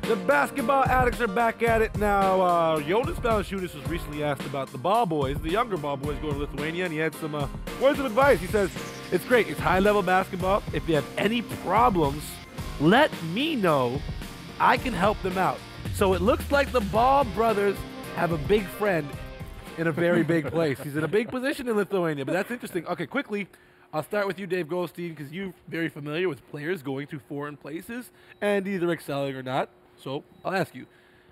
The basketball addicts are back at it now. Jonas Valanciunas was recently asked about the ball boys, the younger ball boys going to Lithuania, and he had some words of advice. He says, it's great. It's high-level basketball. If you have any problems, let me know. I can help them out. So it looks like the Ball brothers have a big friend in a very big place. He's in a big position in Lithuania, but that's interesting. Okay, quickly, I'll start with you, Dave Goldstein, because you're very familiar with players going to foreign places and either excelling or not. So I'll ask you,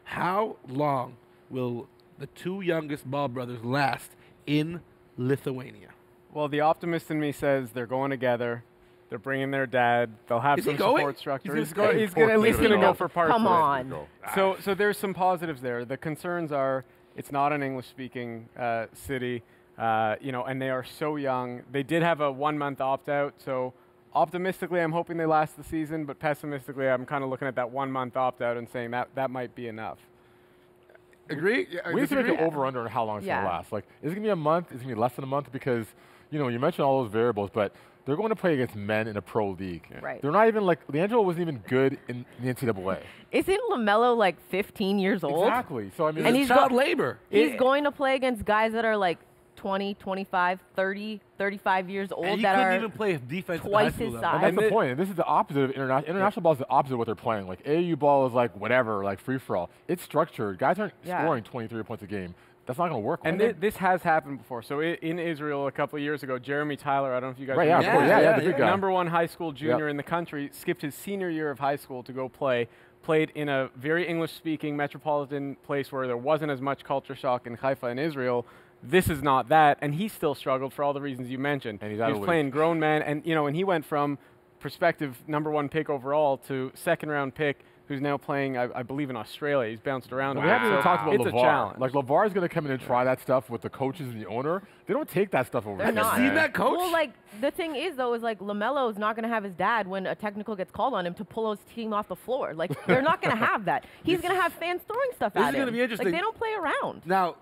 how long will the two youngest Ball brothers last in Lithuania? Well, the optimist in me says they're going together. They're bringing their dad. They'll have some support structure. He's at least going to go for parts Come of it. on. So there's some positives there. The concerns are it's not an English-speaking city, and they are so young. They did have a 1-month opt-out, so optimistically, I'm hoping they last the season, but pessimistically, I'm kind of looking at that 1-month opt-out and saying that might be enough. Agree? We need to make an over-under on how long it's going to last. Like, is it going to be a month? Is it going to be less than a month? Because, you mentioned all those variables, but they're going to play against men in a pro league. Right. They're not even like, LiAngelo wasn't even good in the NCAA. Isn't LaMelo like 15 years old? Exactly. So, I mean, And it's child labor. He's going to play against guys that are like 20, 25, 30, 35 years old And that couldn't are even play defense twice at high his school size. level. and that's the point. And this is the opposite of international. International ball is the opposite of what they're playing. Like, AAU ball is like whatever, like free-for-all. It's structured. Guys aren't scoring 23 points a game. That's not going to work. And this has happened before. So in Israel a couple of years ago, Jeremy Tyler, I don't know if you guys Right, remember. the big guy. #1 high school junior in the country, skipped his senior year of high school to go play, played in a very English-speaking metropolitan place where there wasn't as much culture shock in Haifa in Israel. This is not that, and he still struggled for all the reasons you mentioned. And he was playing grown men, and and he went from prospective #1 pick overall to second-round pick, who's now playing, I believe, in Australia. He's bounced around. We haven't even talked about it's Lavar. a challenge. Like, Lavar is going to come in and try that stuff with the coaches and the owner. They don't take that stuff over They're there. not. Seen that, coach? Well, like, the thing is, though, is like LaMelo is not going to have his dad when a technical gets called on him to pull his team off the floor. Like, they're not going to have that. He's going to have fans throwing stuff This at is him. gonna be interesting. Like, they don't play around. Now,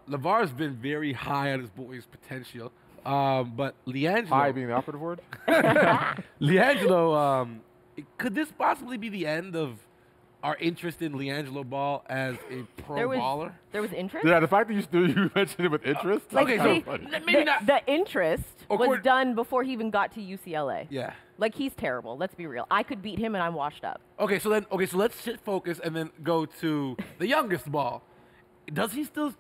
Lavar's been very high on his boy's potential, but LiAngelo... High being the operative word? LiAngelo, could this possibly be the end of our interest in LiAngelo Ball as a pro baller? There was interest? Yeah, the fact that you mentioned it with interest. Like, Okay, see, so maybe not. the interest was Accord- done before he even got to UCLA. Yeah. Like, he's terrible. Let's be real. I could beat him, and I'm washed up. Okay, so let's shift focus and then go to the youngest Ball. Does he still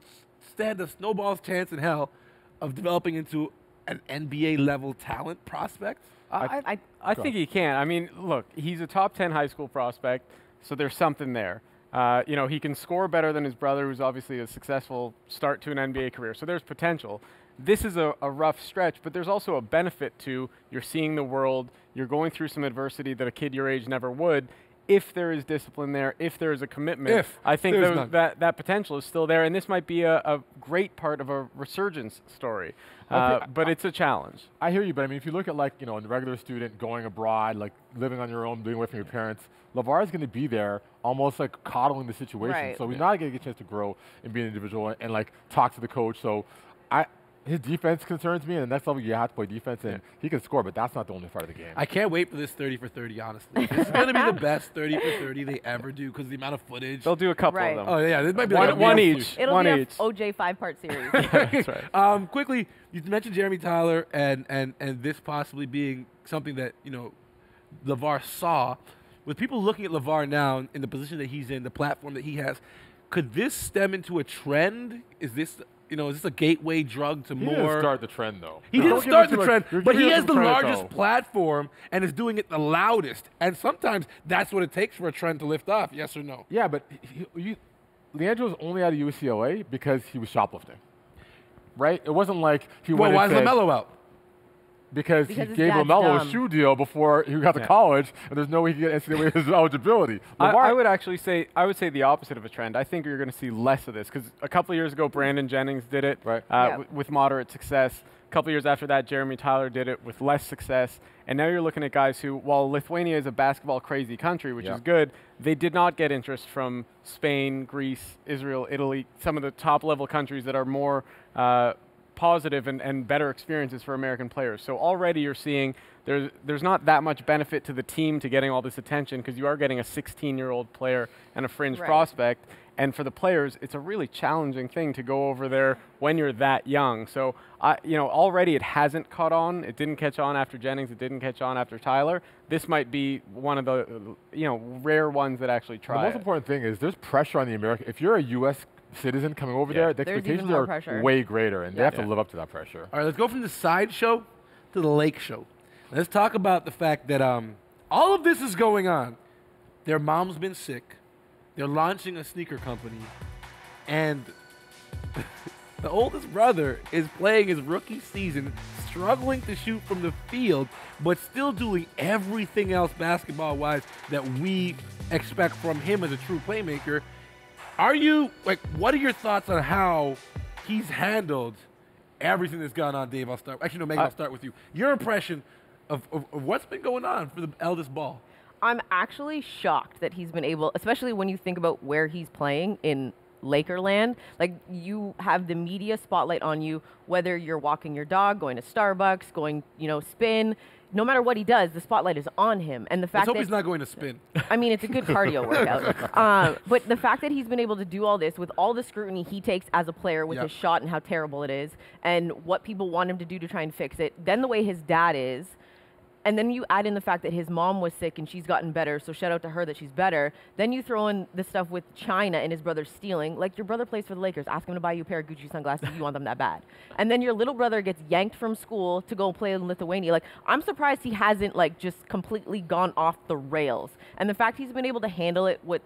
stand a snowball's chance in hell of developing into an NBA level talent prospect? I think he can. I mean, look, he's a top 10 high school prospect, so there's something there. He can score better than his brother, who's obviously a successful start to an NBA career, so there's potential. This is a rough stretch, but there's also a benefit to you're seeing the world, you're going through some adversity that a kid your age never would. If there is discipline there, if there is a commitment, I think that potential is still there, and this might be a great part of a resurgence story. But it's a challenge. I hear you, but I mean, if you look at like, a regular student going abroad, like living on your own, being away from your parents, Lavar is going to be there almost like coddling the situation. Right. So he's not going to get a chance to grow and be an individual and like talk to the coach. So his defense concerns me, and the next level you have to play defense, and he can score, but that's not the only part of the game. I can't wait for this 30 for 30, honestly. This is going to be the best 30 for 30 they ever do because the amount of footage. They'll do a couple Right. of them. Oh, yeah, this might be One each. It'll One be each. a OJ 5-part series. That's right. Quickly, you mentioned Jeremy Tyler and this possibly being something that, Lavar saw. With people looking at Lavar now in the position that he's in, the platform that he has, could this stem into a trend? Is this a gateway drug to He more? didn't start the trend, though. He didn't start the trend, you're but he giving has him the credit, largest though. platform and is doing it the loudest. And sometimes that's what it takes for a trend to lift off, yes or no? Yeah, but LiAngelo's only out of UCLA because he was shoplifting, right? It wasn't like he went Why and is said, LaMelo out? because he Because his gave dad's LaMelo a dumb. shoe deal before he got to college, and there's no way he could get NCAA eligibility. I would actually say the opposite of a trend. I think you're going to see less of this because a couple of years ago, Brandon Jennings did it with moderate success. A couple of years after that, Jeremy Tyler did it with less success. And now you're looking at guys who, while Lithuania is a basketball-crazy country, which is good, they did not get interest from Spain, Greece, Israel, Italy, some of the top-level countries that are more positive and better experiences for American players. So already you're seeing there's not that much benefit to the team to getting all this attention because you are getting a 16-year-old player and a fringe prospect. And for the players, it's a really challenging thing to go over there when you're that young. So, already it hasn't caught on. It didn't catch on after Jennings. It didn't catch on after Tyler. This might be one of the, rare ones that actually try The most important thing is there's pressure on the American. If you're a U.S. citizen coming over there, the expectations are way greater, and they have to live up to that pressure. All right, let's go from the side show to the lake show. Let's talk about the fact that all of this is going on. Their mom's been sick. They're launching a sneaker company, and the oldest brother is playing his rookie season, struggling to shoot from the field, but still doing everything else basketball-wise that we expect from him as a true playmaker. What are your thoughts on how he's handled everything that's gone on, Dave? I'll start. Actually, no, Megan, I'll start with you. Your impression of what's been going on for the eldest Ball. I'm actually shocked that he's been able, especially when you think about where he's playing in Lakerland. Like, you have the media spotlight on you, whether you're walking your dog, going to Starbucks, going, spin. No matter what he does, the spotlight is on him. And the fact Let's hope that he's not going to spin. I mean, it's a good cardio workout. But the fact that he's been able to do all this with all the scrutiny he takes as a player with his shot and how terrible it is, and what people want him to do to try and fix it, then the way his dad is, and then you add in the fact that his mom was sick and she's gotten better, so shout out to her that she's better. Then you throw in the stuff with China and his brother stealing. Like, your brother plays for the Lakers. Ask him to buy you a pair of Gucci sunglasses if you want them that bad. And then your little brother gets yanked from school to go play in Lithuania. Like, I'm surprised he hasn't, just completely gone off the rails. And the fact he's been able to handle it with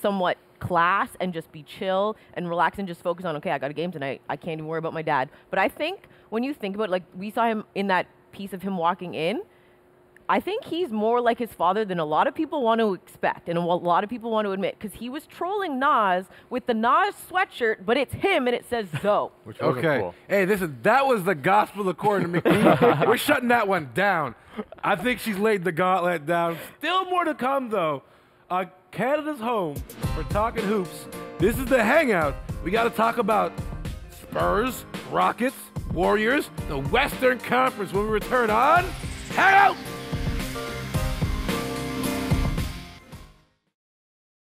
somewhat class and just be chill and relax and just focus on, okay, I got a game tonight. I can't even worry about my dad. But I think when you think about it, we saw him in that piece of him walking in, I think he's more like his father than a lot of people want to expect and a lot of people want to admit, because he was trolling Nas with the Nas sweatshirt, but it's him and it says Zoe. Which was cool. Hey, listen, that was the gospel according to McKee. We're shutting that one down. I think she's laid the gauntlet down. Still more to come, though. Canada's home for talking hoops. This is the Hangout. We got to talk about Spurs, Rockets, Warriors, the Western Conference when we return on Hangout.